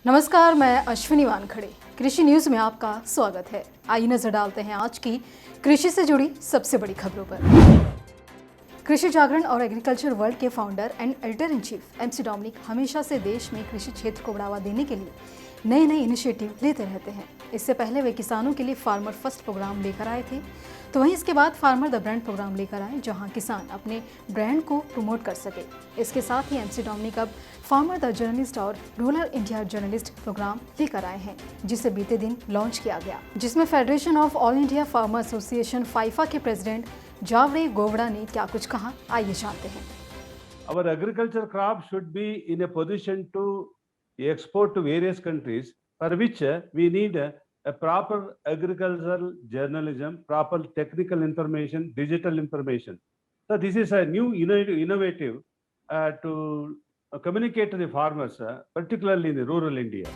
नमस्कार, मैं अश्विनी वानखड़े। कृषि न्यूज में आपका स्वागत है। आइए नजर डालते हैं आज की कृषि से जुड़ी सबसे बड़ी खबरों पर। कृषि जागरण और एग्रीकल्चर वर्ल्ड के founder and editor in chief MC Dominic हमेशा से देश में कृषि क्षेत्र को बढ़ावा देने के लिए नए नए इनिशिएटिव लेते रहते हैं। इससे पहले वे किसानों के लिए फार्मर फर्स्ट प्रोग्राम लेकर आए थे, तो वहीं इसके बाद फार्मर द ब्रांड प्रोग्राम लेकर आए, जहां किसान अपने ब्रांड को प्रमोट कर सके। इसके साथ ही एमसी डोमिनिक अब फार्मर द जर्नलिस्ट और रूरल इंडिया जर्नलिस्ट प्रोग्राम लेकर आए हैं, जिसे बीते दिन लॉन्च किया गया, जिसमें federation of all India farmer association FIFA के प्रेसिडेंट जावरे गोवड़ा ने क्या कुछ कहा, आइए जानते हैं। Our agriculture crop should be in a position to export to various countries, for which we need a proper agricultural journalism, proper technical information, digital information. So this is a new innovative to communicate to the farmers, particularly in the rural India.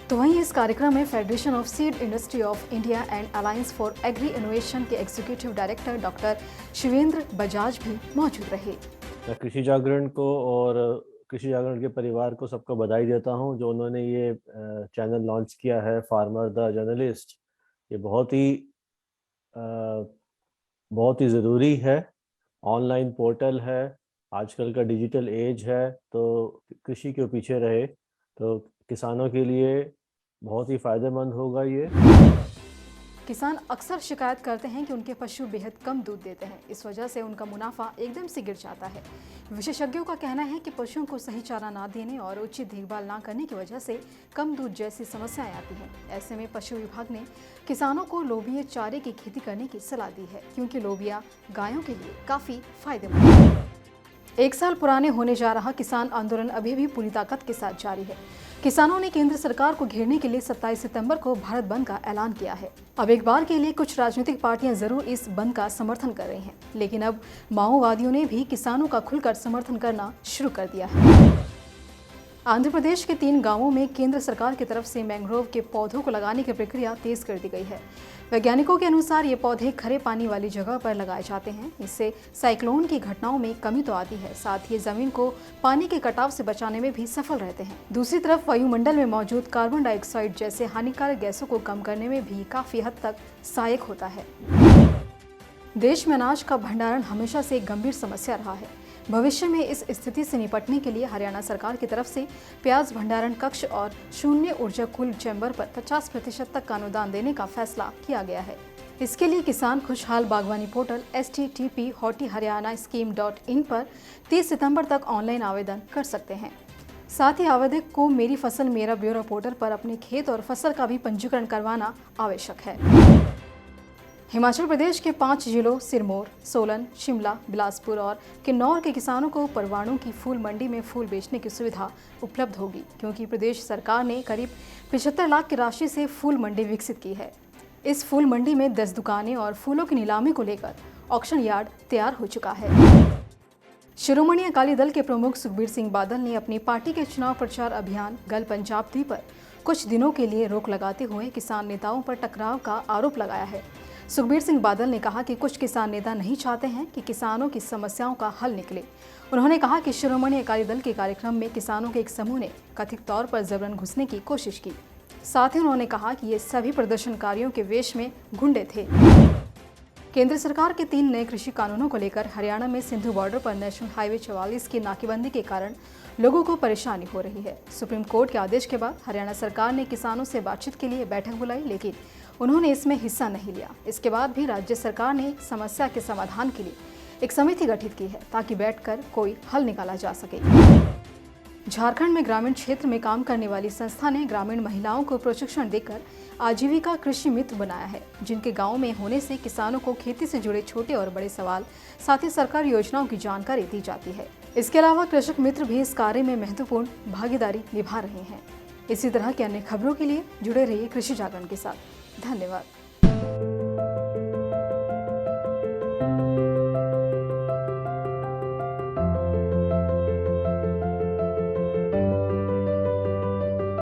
तो वहीं इस कार्यक्रम में federation of seed industry of India and alliance for agri innovation के executive director doctor Shivendra Bajaj भी मौजूद रहे। मैं कृषि जागरण को और कृषि जागरण के परिवार को सबको बधाई देता हूं जो उन्होंने ये चैनल लॉन्च किया है, फार्मर द जर्नलिस्ट। ये बहुत ही ज़रूरी है। ऑनलाइन पोर्टल है, आजकल का डिजिटल एज है, तो कृषि के पीछे रहे तो किसानों के लिए बहुत ही फ़ायदेमंद होगा ये। किसान अक्सर शिकायत करते हैं कि उनके पशु बेहद कम दूध देते हैं, इस वजह से उनका मुनाफा एकदम से गिर जाता है। विशेषज्ञों का कहना है कि पशुओं को सही चारा ना देने और उचित देखभाल ना करने की वजह से कम दूध जैसी समस्याएं आती हैं। ऐसे में पशु विभाग ने किसानों को लोबिया चारे की खेती करने की सलाह दी है, क्योंकि लोबिया गायों के लिए काफ़ी फायदेमंद है। 1 साल पुराने होने जा रहा किसान आंदोलन अभी भी पूरी ताकत के साथ जारी है। किसानों ने केंद्र सरकार को घेरने के लिए 27 सितंबर को भारत बंद का ऐलान किया है। अब एक बार के लिए कुछ राजनीतिक पार्टियां जरूर इस बंद का समर्थन कर रही हैं, लेकिन अब माओवादियों ने भी किसानों का खुलकर समर्थन करना शुरू कर दिया है। आंध्र प्रदेश के 3 गांवों में केंद्र सरकार की तरफ से मैंग्रोव के पौधों को लगाने की प्रक्रिया तेज कर दी गई है। वैज्ञानिकों के अनुसार ये पौधे खरे पानी वाली जगह पर लगाए जाते हैं। इससे साइक्लोन की घटनाओं में कमी तो आती है, साथ ही जमीन को पानी के कटाव से बचाने में भी सफल रहते हैं। दूसरी तरफ वायुमंडल में मौजूद कार्बन डाइऑक्साइड जैसे हानिकारक गैसों को कम करने में भी काफी हद तक सहायक होता है। देश में अनाज का भंडारण हमेशा से एक गंभीर समस्या रहा है। भविष्य में इस स्थिति से निपटने के लिए हरियाणा सरकार की तरफ से प्याज भंडारण कक्ष और शून्य ऊर्जा कुल चैम्बर पर 50% तक का अनुदान देने का फैसला किया गया है। इसके लिए किसान खुशहाल बागवानी पोर्टल http://hotiharianascheme.in पर 30 सितंबर तक ऑनलाइन आवेदन कर सकते हैं। साथ ही आवेदक को मेरी फसल मेरा ब्यौरा पोर्टल पर अपने खेत और फसल का भी पंजीकरण करवाना आवश्यक है। हिमाचल प्रदेश के 5 जिलों सिरमौर, सोलन, शिमला, बिलासपुर और किन्नौर के किसानों को परवाणु की फूल मंडी में फूल बेचने की सुविधा उपलब्ध होगी, क्योंकि प्रदेश सरकार ने करीब 75 लाख की राशि से फूल मंडी विकसित की है। इस फूल मंडी में 10 दुकानें और फूलों की नीलामी को लेकर ऑक्शन यार्ड तैयार हो चुका है। शिरोमणि अकाली दल के प्रमुख सुखबीर सिंह बादल ने अपनी पार्टी के चुनाव प्रचार अभियान गल पंजाब दी पर कुछ दिनों के लिए रोक लगाते हुए किसान नेताओं पर टकराव का आरोप लगाया है। सुखबीर सिंह बादल ने कहा कि कुछ किसान नेता नहीं चाहते हैं कि किसानों की समस्याओं का हल निकले। उन्होंने कहा कि शिरोमणि अकाली दल के कार्यक्रम में किसानों के एक समूह ने कथित तौर पर जबरन घुसने की कोशिश की। साथ ही उन्होंने कहा कि ये सभी प्रदर्शनकारियों के वेश में गुंडे थे। केंद्र सरकार के 3 नए कृषि कानूनों को लेकर हरियाणा में सिंधु बॉर्डर पर नेशनल हाईवे 44 की नाकेबंदी के कारण लोगों को परेशानी हो रही है। सुप्रीम कोर्ट के आदेश के बाद हरियाणा सरकार ने किसानों से बातचीत के लिए बैठक बुलाई, लेकिन उन्होंने इसमें हिस्सा नहीं लिया। इसके बाद भी राज्य सरकार ने समस्या के समाधान के लिए एक समिति गठित की है, ताकि बैठकर कोई हल निकाला जा सके। झारखंड में ग्रामीण क्षेत्र में काम करने वाली संस्था ने ग्रामीण महिलाओं को प्रशिक्षण देकर आजीविका कृषि मित्र बनाया है, जिनके गांव में होने से किसानों को खेती से जुड़े छोटे और बड़े सवाल, साथ ही सरकारी योजनाओं की जानकारी दी जाती है। इसके अलावा कृषक मित्र भी इस कार्य में महत्वपूर्ण भागीदारी निभा रहे हैं। इसी तरह की अन्य खबरों के लिए जुड़े रहिए कृषि जागरण के साथ। धन्यवाद।